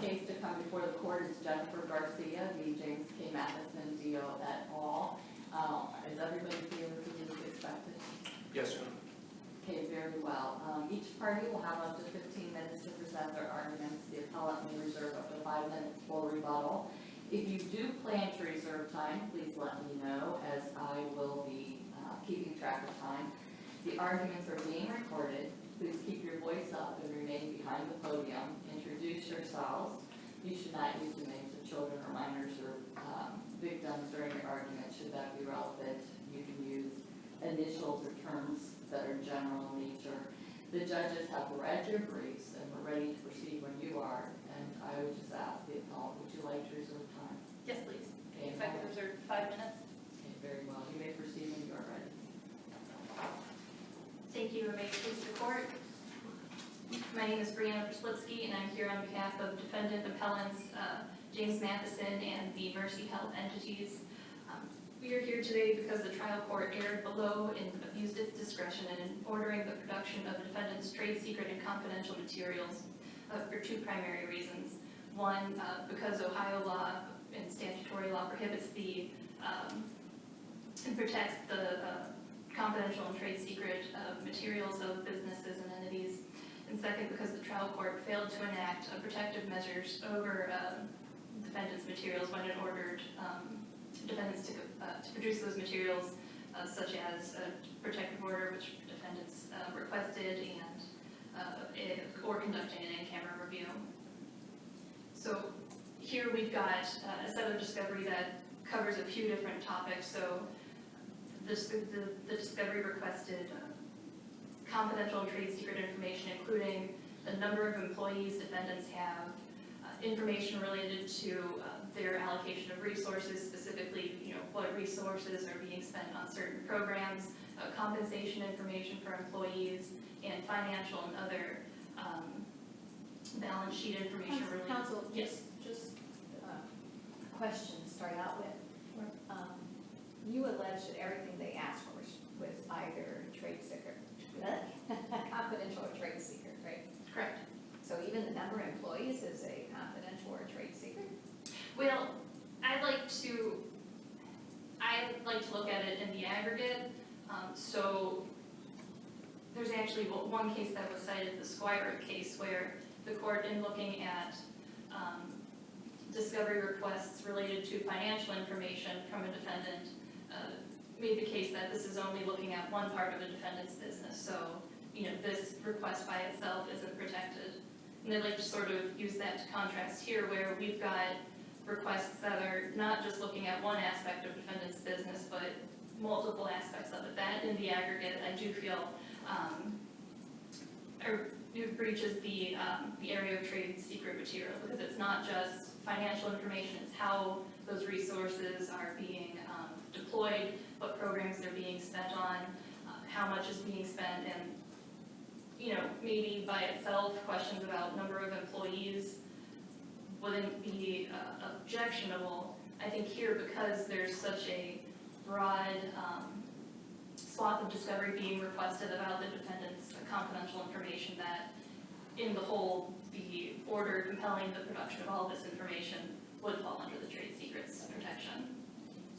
case to come before the court is Jennifer Garcia, the James K. Matheson deal et al. Is everybody here with you as expected? Yes, sir. Okay, very well. Each party will have up to 15 minutes to present their arguments. The appellant may reserve up to 5 minutes for rebuttal. If you do plan to reserve time, please let me know, as I will be keeping track of time. The arguments are being recorded. Please keep your voice up and remain behind the podium. Introduce yourselves. You should not use the names of children or minors or victims during your argument, should that be relevant. You can use initials or terms that are general in nature. The judges have read your briefs and we're ready to proceed when you are. And I would just ask the appellant, would you like to reserve time? Yes, please. Okay, If I could reserve 5 minutes. Okay, very well. You may proceed when you are ready. Thank you, and may it please the court. My name is Brianna Perslitsky, and I'm here on behalf of defendant appellants James Matheson and the Mercy Health entities. We are here today because the trial court erred below and abused its discretion in ordering the production of defendant's trade secret and confidential materials for 2 primary reasons. One, because Ohio law and statutory law prohibits the and protects the confidential and trade secret materials of businesses and entities. And second, because the trial court failed to enact protective measures over defendants' materials when it ordered defendants to produce those materials, such as a protective order, which defendants requested, and or conducting an in-camera review. So here we've got a set of discovery that covers a few different topics. So the discovery requested confidential and trade secret information, including the number of employees defendants have, information related to their allocation of resources, specifically, what resources are being spent on certain programs, compensation information for employees, and financial and other balance sheet information related. Counsel, Yes. just a question to start out with. You allege that everything they asked for was either trade secret, confidential or trade secret, right? Correct. So even the number of employees is a confidential or trade secret? Well, I'd like to look at it in the aggregate. So there's actually one case that was cited, the Squire case, where the court, in looking at discovery requests related to financial information from a defendant, made the case that this is only looking at one part of the defendant's business. So, this request by itself isn't protected. And I'd like to sort of use that to contrast here, where we've got requests that are not just looking at one aspect of defendant's business, but multiple aspects of it. That, in the aggregate, I do feel it breaches the area of trade secret material, because it's not just financial information, it's how those resources are being deployed, what programs they're being spent on, how much is being spent, and maybe by itself, questions about number of employees wouldn't be objectionable. I think here, because there's such a broad swath of discovery being requested about the defendant's confidential information, that in the whole, the order compelling the production of all this information would fall under the trade secrets protection.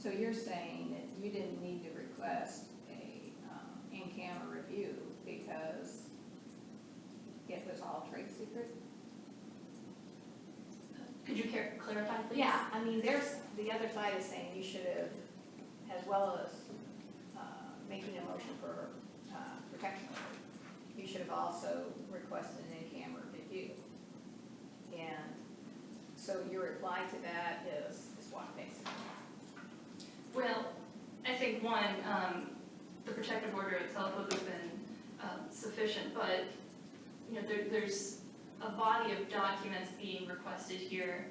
So you're saying that you didn't need to request a in-camera review because it was all trade secret? Could you clarify, please? Yeah, I mean, there's, the other side is saying you should have, as well as making a motion for protection order, you should have also requested an in-camera review. And so your reply to that is what, basically? Well, I think one, the protective order itself would have been sufficient, but there's a body of documents being requested here.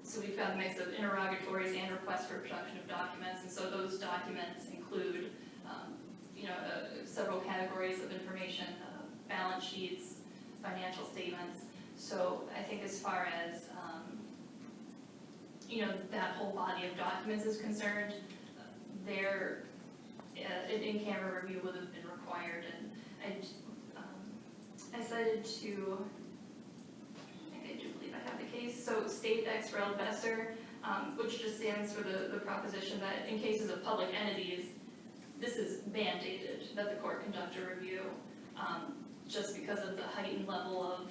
So we've got a mix of interrogatories and requests for production of documents, and so those documents include several categories of information, balance sheets, financial statements. So I think as far as that whole body of documents is concerned, an in-camera review would have been required. And I cited to, I think I do believe I have the state ex rel vesser, which just stands for the proposition that in cases of public entities, this is mandated that the court conduct a review, just because of the heightened level of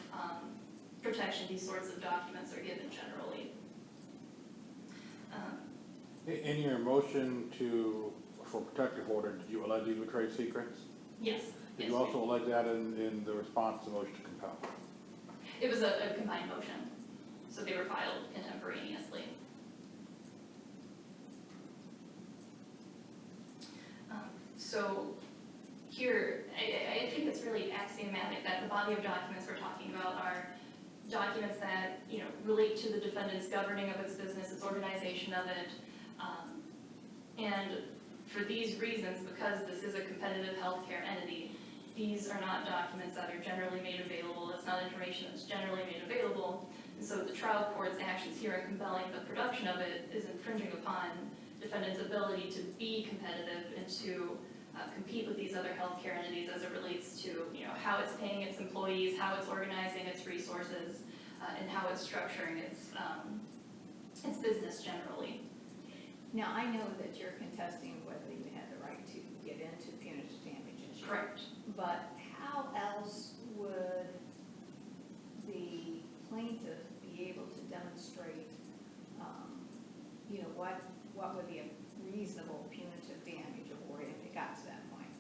protection these sorts of documents are given generally. In your motion for protective order, did you allege these were trade secrets? Yes. Did yes, you also allege that in the response to the motion to compel? It was a combined motion, so they were filed contemporaneously. So here, I think it's really axiomatic that the body of documents we're talking about are documents that, relate to the defendant's governing of its business, its organization of it. And for these reasons, because this is a competitive healthcare entity, these are not documents that are generally made available. It's not information that's generally made available. And so the trial court's actions here in compelling the production of it is infringing upon defendant's ability to be competitive and to compete with these other healthcare entities as it relates to, how it's paying its employees, how it's organizing its resources, and how it's structuring its business generally. Now, I know that you're contesting whether you had the right to get into punitive damages. Correct. But how else would the plaintiff be able to demonstrate, what would be a reasonable punitive damage award if it got to that point,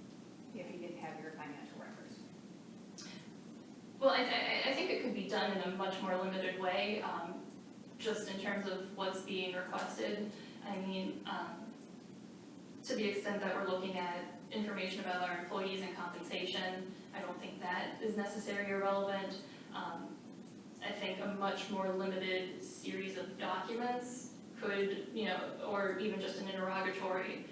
if you didn't have your financial records? Well, I think it could be done in a much more limited way, just in terms of what's being requested. I mean, to the extent that we're looking at information about our employees and compensation, I don't think that is necessary or relevant. I think a much more limited series of documents could, or even just an interrogatory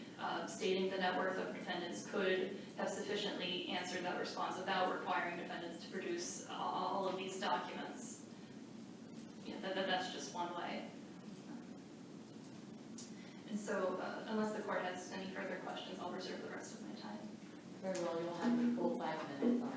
stating the net worth of defendants could have sufficiently answered that response without requiring defendants to produce all of these documents. That's just one way. And so, unless the court has any further questions, I'll reserve the rest of my time. Very well, you'll have your full 5 minutes on rebuttal.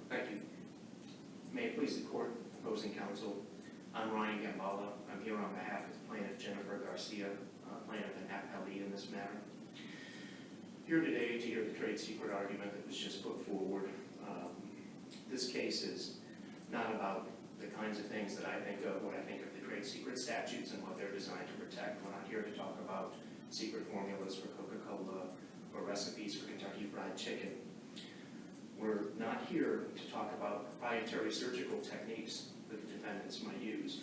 Thank you. May it please the court, opposing counsel, I'm Ryan Gambala. I'm here on behalf of plaintiff Jennifer Garcia, plaintiff and appellee in this matter. Here today to hear the trade secret argument that was just put forward. This case is not about the kinds of things that I think of when I think of the trade secret statutes and what they're designed to protect. We're not here to talk about secret formulas for Coca-Cola or recipes for Kentucky Fried Chicken. We're not here to talk about proprietary surgical techniques that the defendants might use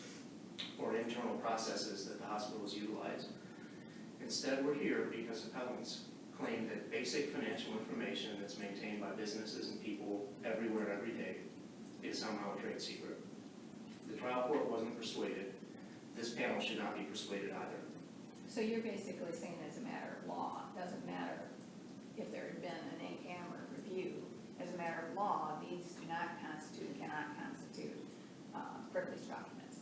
or internal processes that the hospitals utilize. Instead, we're here because appellants claim that basic financial information that's maintained by businesses and people everywhere, every day, is somehow a trade secret. The trial court wasn't persuaded. This panel should not be persuaded either. So you're basically saying as a matter of law, it doesn't matter if there had been an in-camera review. As a matter of law, these do not constitute, cannot constitute privileged documents.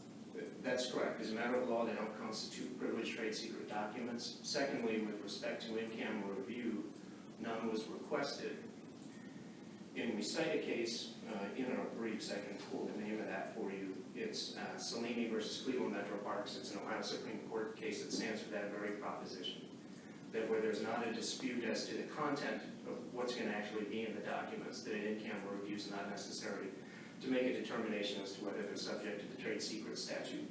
That's correct. As a matter of law, they don't constitute privileged trade secret documents. Secondly, with respect to in-camera review, none was requested. And we cite a case in our briefs. I can pull the name of that for you. It's Salini versus Cleveland Metro Parks. It's an Ohio Supreme Court case that stands for that very proposition. That where there's not a dispute as to the content of what's going to actually be in the documents, that an in-camera review is not necessary to make a determination as to whether they're subject to the trade secret statute.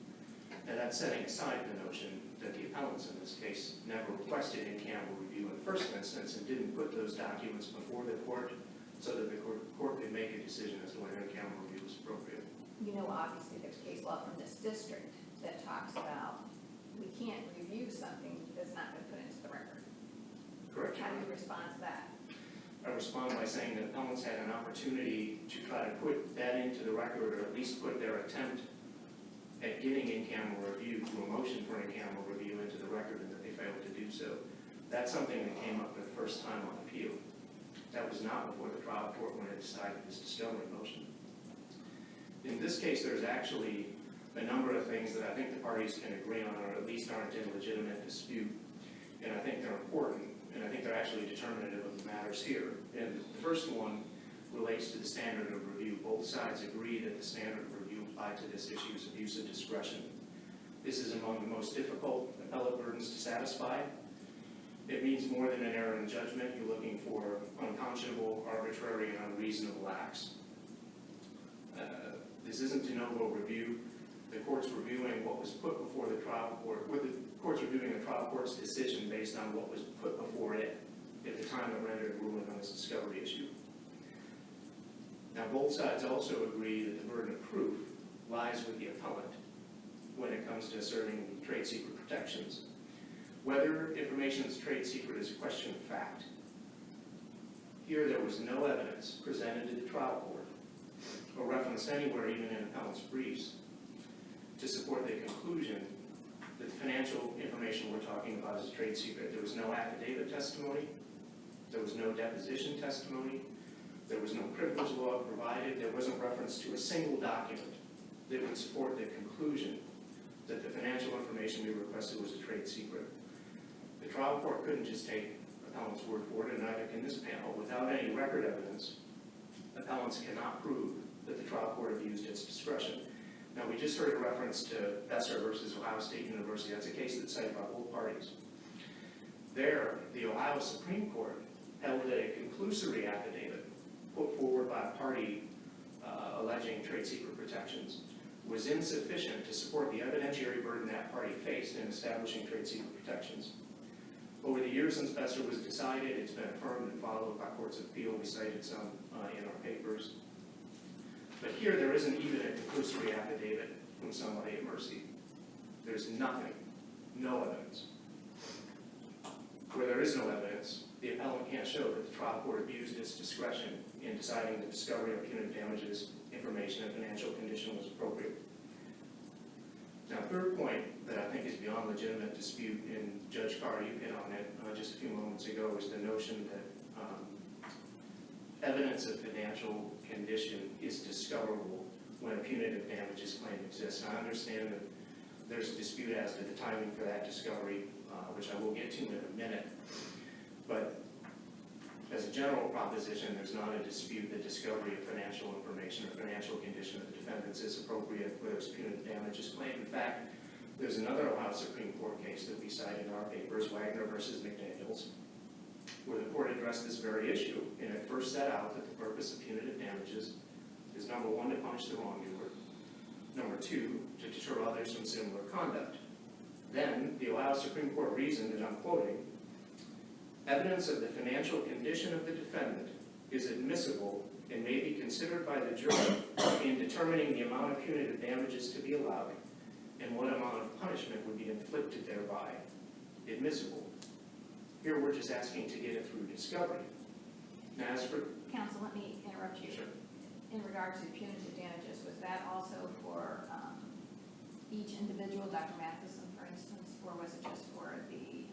Now that's setting aside the notion that the appellants in this case never requested in-camera review in the first instance and didn't put those documents before the court so that the court could make decision as to whether in-camera review is appropriate. You know, obviously, there's case law from this district that talks about we can't review something that's not been put into the record. Correct. How do you respond to that? I respond by saying that appellants had an opportunity to try to put that into the record, or at least put their attempt at getting in-camera review through a motion for in-camera review into the record, and that they failed to do so. That's something that came up for the first time on appeal. That was not before the trial court when it decided this discovery motion. In this case, there's actually a number of things that I think the parties can agree on, or at least aren't in legitimate dispute, and I think they're important, and I think they're actually determinative of the matters here. And the first one relates to the standard of review. Both sides agree that the standard of review applied to this issue is abuse of discretion. This is among the most difficult appellate burdens to satisfy. It means more than an error in judgment. You're looking for unconscionable, arbitrary, and unreasonable acts. This isn't de novo review. The court's reviewing what was put before the trial court, the court's reviewing the trial court's decision based on what was put before it at the time it rendered a ruling on this discovery issue. Now, both sides also agree that the burden of proof lies with the appellant when it comes to asserting trade secret protections. Whether information is trade secret is a question of fact. Here, there was no evidence presented to the trial court, or referenced anywhere, even in appellant's briefs, to support the conclusion that the financial information we're talking about is a trade secret. There was no affidavit testimony, there was no deposition testimony, there was no privilege law provided, there wasn't reference to a single document that would support the conclusion that the financial information we requested was a trade secret. The trial court couldn't just take appellant's word for it, and neither can this panel. Without any record evidence, appellants cannot prove that the trial court abused its discretion. Now, we just heard a reference to Besser versus Ohio State University. That's a case that's cited by both parties. There, the Ohio Supreme Court held that a conclusory affidavit put forward by a party alleging trade secret protections was insufficient to support the evidentiary burden that party faced in establishing trade secret protections. Over the years since Besser was decided, it's been affirmed and followed by courts of appeal. We cited some in our papers. But here, there isn't even a conclusory affidavit from somebody at Mercy. There's nothing, no evidence. Where there is no evidence, the appellant can't show that the trial court abused its discretion in deciding the discovery of punitive damages, information, and financial condition was appropriate. Now, third point that I think is beyond legitimate dispute, and Judge Carr, you hit on it just a few moments ago, is the notion that evidence of financial condition is discoverable when a punitive damages claim exists. And I understand that there's a dispute as to the timing for that discovery, which I will get to in a minute. But as a general proposition, there's not a dispute that discovery of financial information or financial condition of the defendants is appropriate where there's a punitive damages claim. In fact, there's another Ohio Supreme Court case that we cite in our papers, Wagner versus McDaniels, where the court addressed this very issue, and it first set out that the purpose of punitive damages is, number one, to punish the wrongdoer, number two, to deter others from similar conduct. Then, the Ohio Supreme Court reasoned, and I'm quoting, evidence of the financial condition of the defendant is admissible and may be considered by the jury in determining the amount of punitive damages to be allowed and what amount of punishment would be inflicted thereby. Admissible. Here, we're just asking to get it through discovery. Now, as for... Counsel, let me interrupt you. Sure. In regards to punitive damages, was that also for each individual, Dr. Matheson, for instance, or was it just for the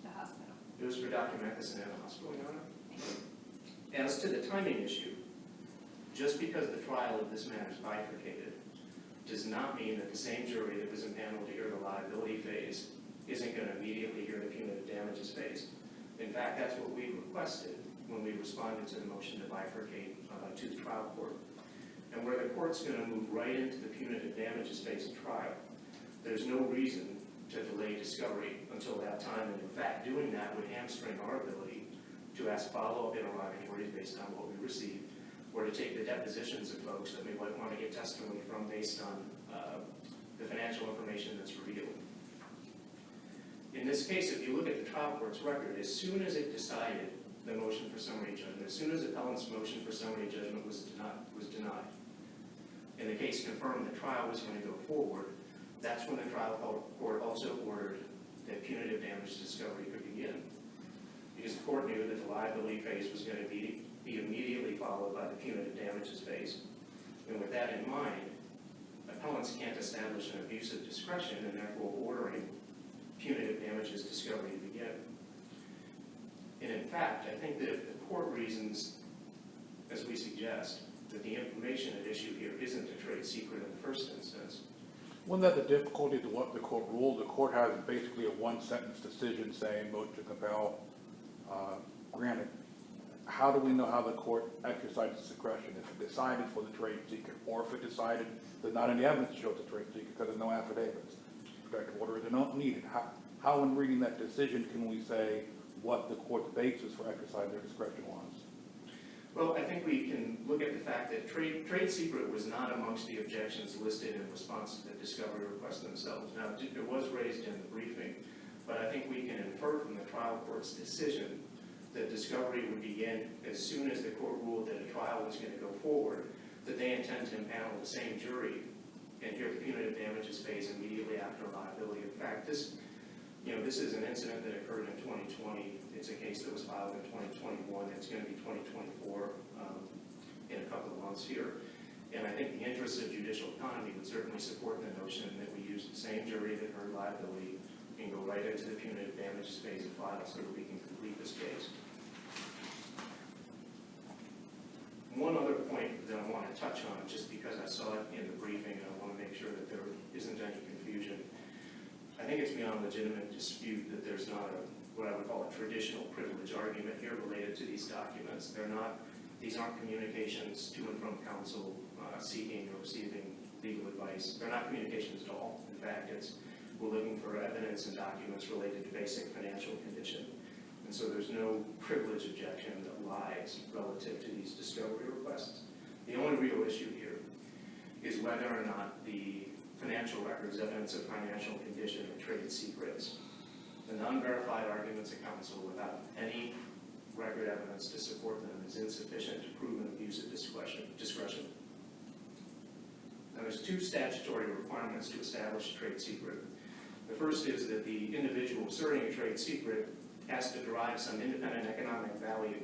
hospital? It was for Dr. Matheson at the hospital, Your Honor. Thank you. As to the timing issue, just because the trial of this matter is bifurcated does not mean that the same jury that was impaneled to hear the liability phase isn't going to immediately hear the punitive damages phase. In fact, that's what we requested when we responded to the motion to bifurcate to the trial court. And where the court's going to move right into the punitive damages phase of trial, there's no reason to delay discovery until that time. And in fact, doing that would hamstring our ability to ask follow-up interrogatories based on what we received, or to take the depositions of folks that we might want to get testimony from based on the financial information that's revealed. In this case, if you look at the trial court's record, as soon as it decided the motion for summary judgment. As soon as appellant's motion for summary judgment was denied, and the case confirmed the trial was going to go forward, that's when the trial court also ordered that punitive damage discovery could begin. Because the court knew that the liability phase was going to be immediately followed by the punitive damages phase. And with that in mind, appellants can't establish an abuse of discretion and therefore ordering punitive damages discovery to begin. And in fact, I think that if the court reasons, as we suggest, that the information at issue here isn't a trade secret in the first instance. Wasn't that the difficulty to what the court ruled? The court has basically a one-sentence decision saying vote to compel granted. How do we know how the court exercises discretion if it decided for the trade secret, or if it decided there's not any evidence to show it's a trade secret because there's no affidavits? Protective orders are not needed. How in reading that decision can we say what the court's basis for exercising their discretion was? Well, I think we can look at the fact that trade secret was not amongst the objections listed in response to the discovery request themselves. Now, it was raised in the briefing, but I think we can infer from the trial court's decision that discovery would begin as soon as the court ruled that a trial was going to go forward, that they intend to impanel the same jury and hear the punitive damages phase immediately after liability. In fact, this is an incident that occurred in 2020. It's a case that was filed in 2021. It's going to be 2024 in a couple of months here. And I think the interests of judicial economy would certainly support the notion that we use the same jury that heard liability and go right into the punitive damages phase of file so that we can complete this case. One other point that I want to touch on, just because I saw it in the briefing and I want to make sure that there isn't any confusion. I think it's beyond legitimate dispute that there's not what I would call a traditional privilege argument here related to these documents. These aren't communications to and from counsel seeking or receiving legal advice. They're not communications at all. In fact, we're looking for evidence and documents related to basic financial condition. And so there's no privilege objection that lies relative to these discovery requests. The only real issue here is whether or not the financial records, evidence of financial condition, are trade secrets. The non-verified arguments of counsel without any record evidence to support them is insufficient to prove an abuse of discretion. Now, there's two statutory requirements to establish a trade secret. The first is that the individual asserting a trade secret has to derive some independent economic value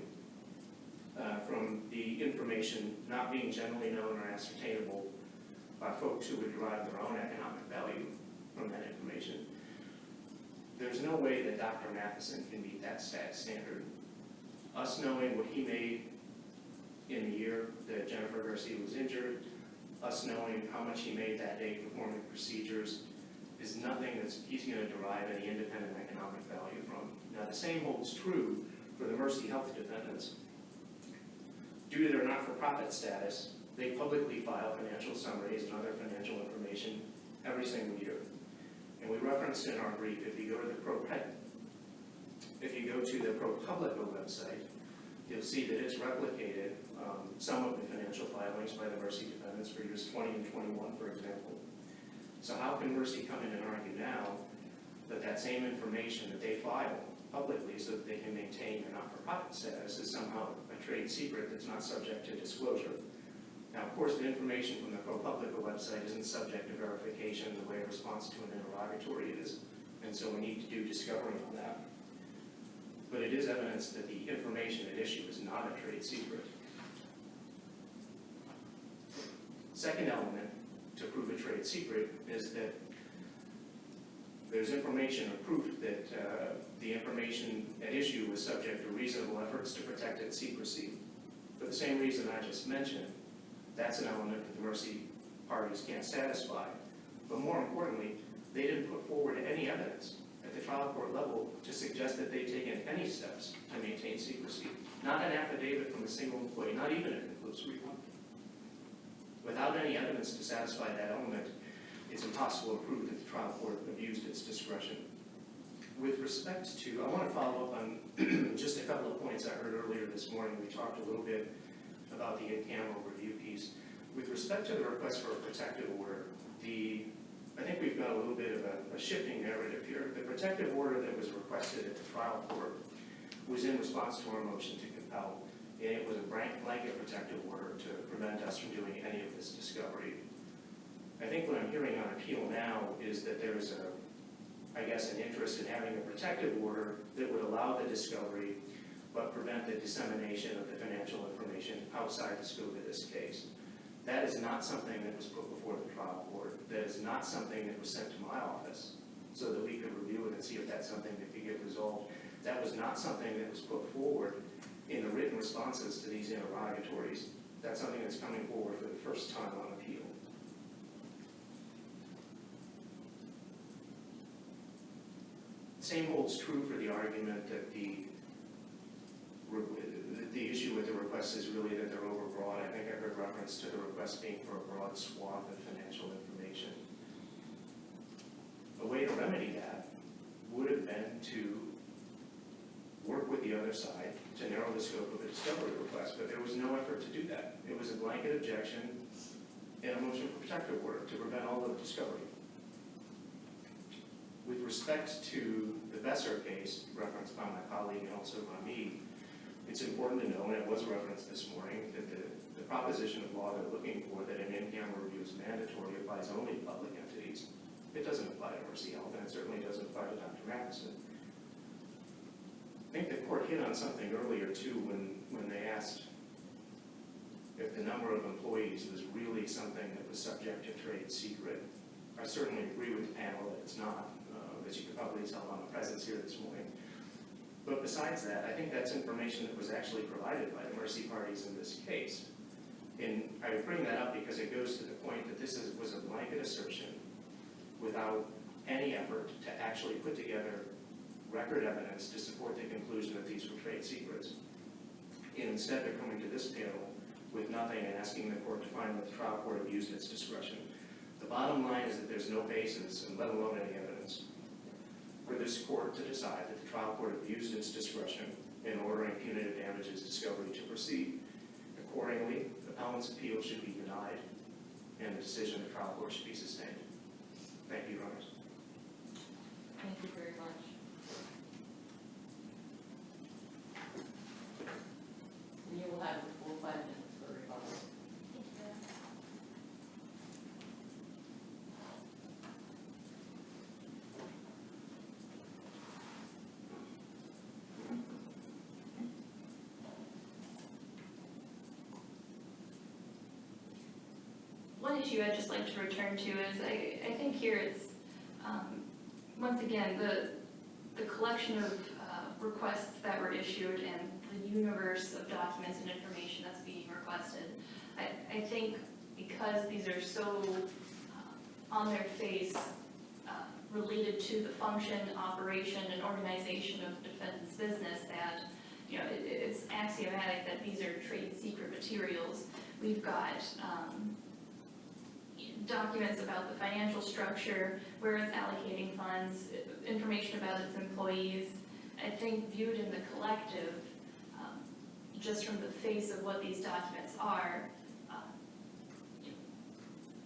from the information not being generally known or ascertainable by folks who would derive their own economic value from that information. There's no way that Dr. Matheson can meet that standard. Us knowing what he made in the year that Jennifer Garcia was injured, us knowing how much he made that day performing procedures, is nothing that he's going to derive any independent economic value from. Now, the same holds true for the Mercy Health defendants. Due to their not-for-profit status, they publicly file financial summaries and other financial information every single year. And we referenced in our brief, if you go to the ProPublica website, you'll see that it's replicated some of the financial filings by the Mercy defendants for years 20 and 21, for example. So how can Mercy come in and argue now that that same information that they file publicly so that they can maintain their not-for-profit status is somehow a trade secret that's not subject to disclosure? Now, of course, the information from the ProPublica website isn't subject to verification the way a response to an interrogatory is, and so we need to do discovery on that. But it is evidence that the information at issue is not a trade secret. Second element to prove a trade secret is that there's information or proof that the information at issue was subject to reasonable efforts to protect its secrecy. For the same reason I just mentioned, that's an element that the Mercy parties can't satisfy. But more importantly, they didn't put forward any evidence at the trial court level to suggest that they'd taken any steps to maintain secrecy. Not an affidavit from a single employee, not even a conclusory one. Without any evidence to satisfy that element, it's impossible to prove that the trial court abused its discretion. With respect to, I want to follow up on just a couple of points I heard earlier this morning. We talked a little bit about the in-camera review piece. With respect to the request for a protective order, I think we've got a little bit of a shifting narrative here. The protective order that was requested at the trial court was in response to our motion to compel, and it was a blanket protective order to prevent us from doing any of this discovery. I think what I'm hearing on appeal now is that there's an interest in having a protective order that would allow the discovery but prevent the dissemination of the financial information outside the scope of this case. That is not something that was put before the trial court. That is not something that was sent to my office so that we could review it and see if that's something that could get resolved. That was not something that was put forward in the written responses to these interrogatories. That's something that's coming forward for the first time on appeal. Same holds true for the argument that the issue with the request is really that they're overbroad. I think I heard reference to the request being for a broad swath of financial information. A way to remedy that would have been to work with the other side to narrow the scope of a discovery request, but there was no effort to do that. It was a blanket objection and a motion for protective order to prevent all of discovery. With respect to the Besser case, referenced by my colleague and also by me, it's important to know, and it was referenced this morning, that the proposition of law they're looking for, that an in-camera review is mandatory, applies only to public entities. It doesn't apply to Mercy Health, and it certainly doesn't apply to Dr. Matheson. I think the court hit on something earlier, too, when they asked if the number of employees was really something that was subject to trade secret. I certainly agree with the panel that it's not, as you could probably tell on the presence here this morning. But besides that, I think that's information that was actually provided by the Mercy parties in this case. And I would bring that up because it goes to the point that this was a blanket assertion without any effort to actually put together record evidence to support the conclusion that these were trade secrets. And instead, they're coming to this panel with nothing and asking the court to find that the trial court abused its discretion. The bottom line is that there's no basis, and let alone any evidence, for this court to decide that the trial court abused its discretion in ordering punitive damages discovery to proceed. Accordingly, the appellant's appeal should be denied, and the decision of the trial court should be sustained. Thank you, Your Honors. Thank you very much. You will have the full 5 minutes for rebuttal. One issue I'd just like to return to is I think here it's, once again, the collection of requests that were issued and the universe of documents and information that's being requested. I think because these are so on their face related to the function, operation, and organization of the defendant's business that, you know, it's axiomatic that these are trade secret materials. We've got documents about the financial structure, where it's allocating funds, information about its employees. I think viewed in the collective, just from the face of what these documents are,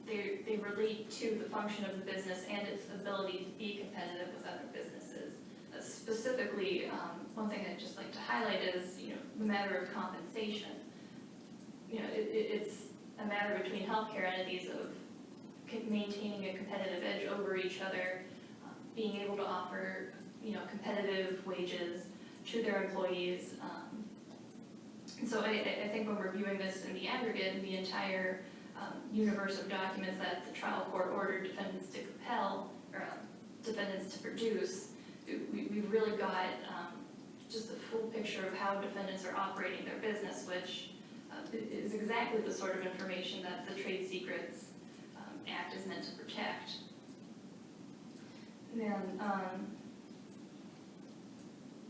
they relate to the function of the business and its ability to be competitive with other businesses. Specifically, one thing I'd just like to highlight is, you know, the matter of compensation. You know, it's a matter between healthcare entities of maintaining a competitive edge over each other, being able to offer, you know, competitive wages to their employees. And so I think when we're viewing this in the aggregate, in the entire universe of documents that the trial court ordered defendants to compel, or defendants to produce, we've really got just a full picture of how defendants are operating their business, which is exactly the sort of information that the Trade Secrets Act is meant to protect. And then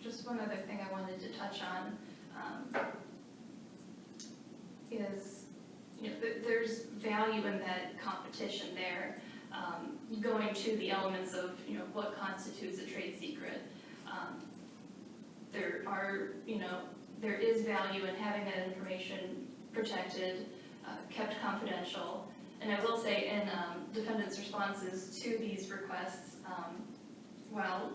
just one other thing I wanted to touch on is, you know, there's value in that competition there, going to the elements of, you know, what constitutes a trade secret. There are, you know, there is value in having that information protected, kept confidential. And I will say in defendants' responses to these requests, while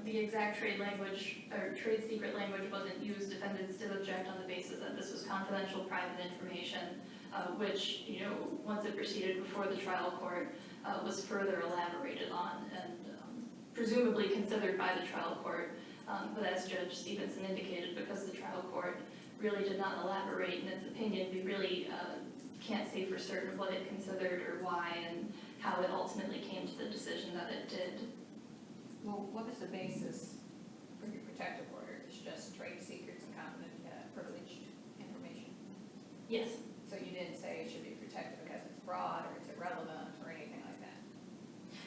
the exact trade language or trade secret language wasn't used. Defendants did object on the basis that this was confidential private information, which, once it proceeded before the trial court, was further elaborated on and presumably considered by the trial court. But as Judge Stevenson indicated, because the trial court really did not elaborate in its opinion, we really can't say for certain what it considered or why and how it ultimately came to the decision that it did. Well, what was the basis for your protective order? It's just trade secrets and privileged information? Yes. So you didn't say it should be protected because it's broad or it's irrelevant or anything like that?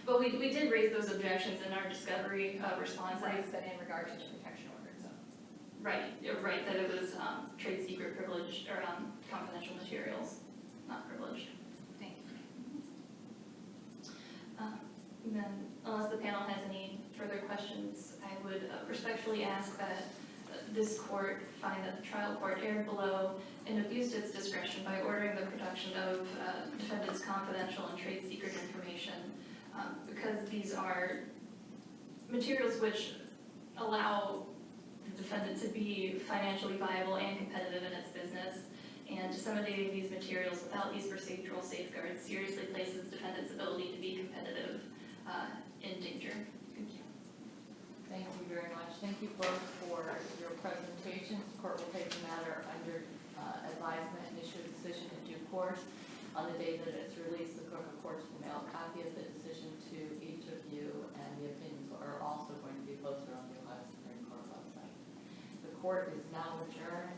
But we did raise those objections in our discovery response. Right, but in regard to the protection order itself? Right, you're right, that it was trade secret privileged or confidential materials, not privileged. Thank you. Then, unless the panel has any further questions, I would respectfully ask that this court find that the trial court erred below and abused its discretion by ordering the production of defendant's confidential and trade secret information, because these are materials which allow the defendant to be financially viable and competitive in its business, and disseminating these materials without these procedural safeguards seriously places defendant's ability to be competitive in danger. Thank you. Thank you very much. Thank you both for your presentations. The court will take the matter under advisement and issue a decision in due course. On the day that it's released, the clerk of courts will mail a copy of the decision to each of you, and the opinions are also going to be posted on the Ohio Supreme Court website. The court is now adjourned.